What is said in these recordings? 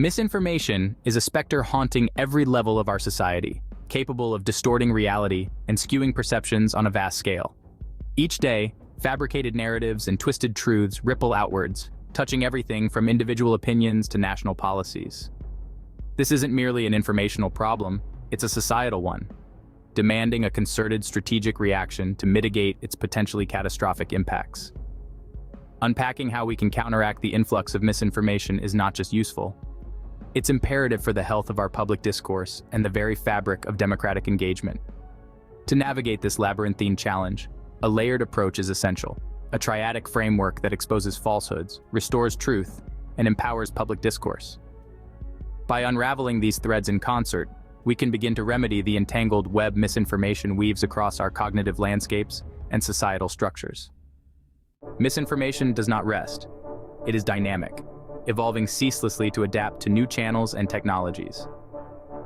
Misinformation is a specter haunting every level of our society, capable of distorting reality and skewing perceptions on a vast scale. Each day, fabricated narratives and twisted truths ripple outwards, touching everything from individual opinions to national policies. This isn't merely an informational problem, it's a societal one, demanding a concerted strategic reaction to mitigate its potentially catastrophic impacts. Unpacking how we can counteract the influx of misinformation is not just useful. It's imperative for the health of our public discourse and the very fabric of democratic engagement. To navigate this labyrinthine challenge, a layered approach is essential, a triadic framework that exposes falsehoods, restores truth, and empowers public discourse. By unraveling these threads in concert, we can begin to remedy the entangled web misinformation weaves across our cognitive landscapes and societal structures. Misinformation does not rest. It is dynamic, evolving ceaselessly to adapt to new channels and technologies.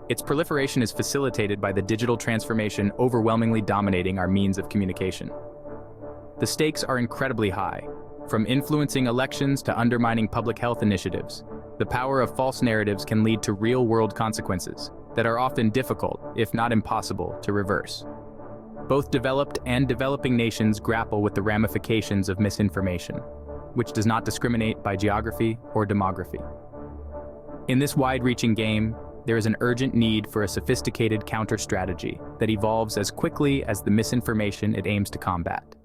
Its proliferation is facilitated by the digital transformation overwhelmingly dominating our means of communication. The stakes are incredibly high. From influencing elections to undermining public health initiatives, the power of false narratives can lead to real-world consequences that are often difficult, if not impossible, to reverse. Both developed and developing nations grapple with the ramifications of misinformation, which does not discriminate by geography or demography. In this wide-reaching game, there is an urgent need for a sophisticated counter-strategy that evolves as quickly as the misinformation it aims to combat.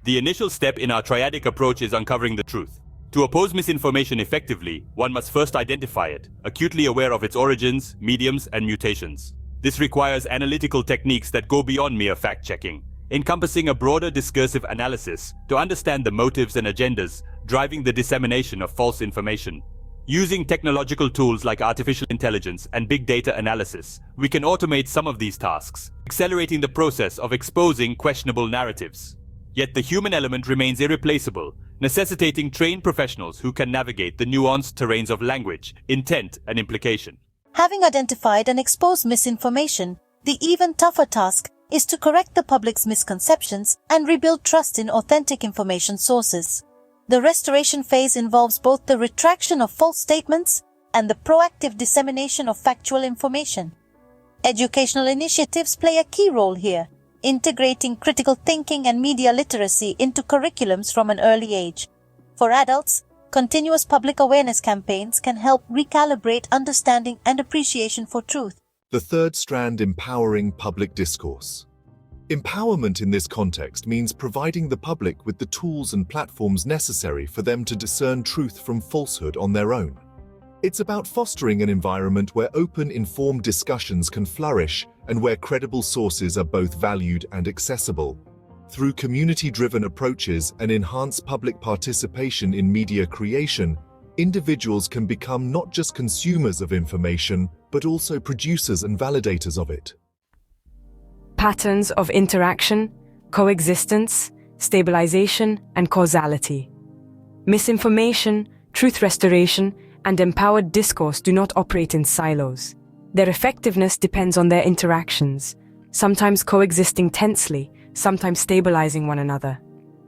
The initial step in our triadic approach is uncovering the truth. To oppose misinformation effectively, one must first identify it, acutely aware of its origins, mediums, and mutations. This requires analytical techniques that go beyond mere fact-checking, encompassing a broader discursive analysis to understand the motives and agendas driving the dissemination of false information. Using technological tools like artificial intelligence and big data analysis, we can automate some of these tasks, accelerating the process of exposing questionable narratives. Yet the human element remains irreplaceable, necessitating trained professionals who can navigate the nuanced terrains of language, intent, and implication. Having identified and exposed misinformation, the even tougher task is to correct the public's misconceptions and rebuild trust in authentic information sources. The restoration phase involves both the retraction of false statements and the proactive dissemination of factual information. Educational initiatives play a key role here, integrating critical thinking and media literacy into curriculums from an early age. For adults, continuous public awareness campaigns can help recalibrate understanding and appreciation for truth. The third strand: empowering public discourse. Empowerment in this context means providing the public with the tools and platforms necessary for them to discern truth from falsehood on their own. It's about fostering an environment where open, informed discussions can flourish and where credible sources are both valued and accessible. Through community-driven approaches and enhanced public participation in media creation, individuals can become not just consumers of information, but also producers and validators of it. Patterns of interaction, coexistence, stabilization, and causality. Misinformation, truth restoration, and empowered discourse do not operate in silos. Their effectiveness depends on their interactions, sometimes coexisting tensely, sometimes stabilizing one another.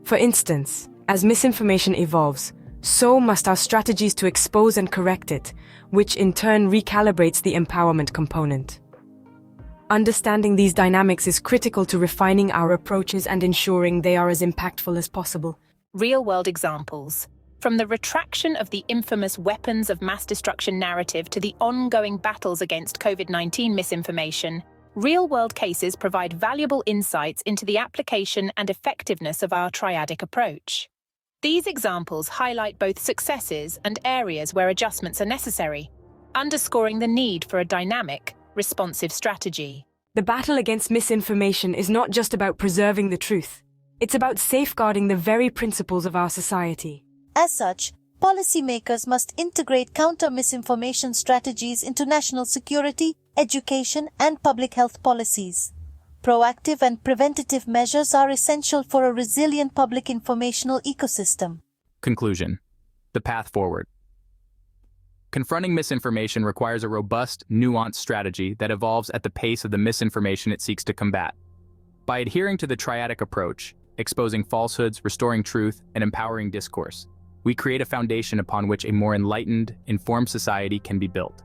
For instance, as misinformation evolves, so must our strategies to expose and correct it, which in turn recalibrates the empowerment component. Understanding these dynamics is critical to refining our approaches and ensuring they are as impactful as possible. Real-world examples. From the retraction of the infamous weapons of mass destruction narrative to the ongoing battles against COVID-19 misinformation, real-world cases provide valuable insights into the application and effectiveness of our triadic approach. These examples highlight both successes and areas where adjustments are necessary, underscoring the need for a dynamic, responsive strategy. The battle against misinformation is not just about preserving the truth. It's about safeguarding the very principles of our society. As such, policymakers must integrate counter-misinformation strategies into national security, education, and public health policies. Proactive and preventative measures are essential for a resilient public informational ecosystem. Conclusion: the path forward. Confronting misinformation requires a robust, nuanced strategy that evolves at the pace of the misinformation it seeks to combat. By adhering to the triadic approach, exposing falsehoods, restoring truth, and empowering discourse, we create a foundation upon which a more enlightened, informed society can be built.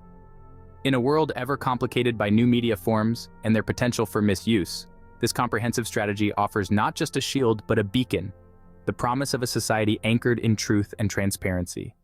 In a world ever complicated by new media forms and their potential for misuse, this comprehensive strategy offers not just a shield but a beacon, the promise of a society anchored in truth and transparency.